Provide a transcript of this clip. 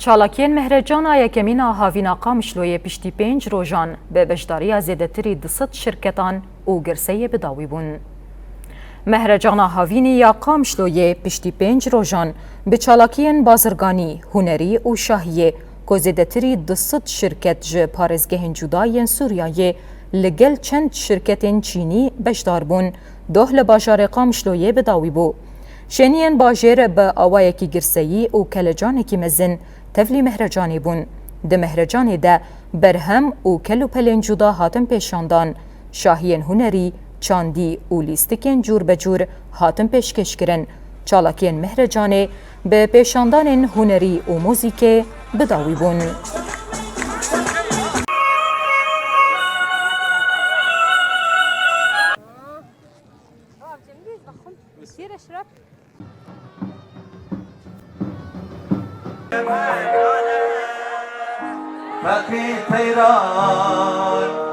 چالاکین مهرجانا یکمینا هاوینا قامشلوی پشتی 5 روزان به بشداری زیادتری 200 شرکتان و گرسه بداوی بون. مهرجانا هاوینی یا قامشلوی پشتی 5 روزان به چالاکین بازرگانی، هنری و شاهیه که زیادتری 200 شرکت ج پارزگهن جدای سوریای لگل چند شرکت چینی بشدار بون دوه لباجار قامشلوی بداوی بو. شنین باجر به آوای کی گرسایی و کلجان کی مزن تفلی مهرجانی بون. ده مهرجانی ده برهم و کلو پلین جدا هاتن پیشاندان شاهین هنری چاندی و لیستکین جور بجور هاتن پیشکش کرن. چالاکین مهرجانی به پیشاندان هنری و موزیک بداوی بون. باقي طيران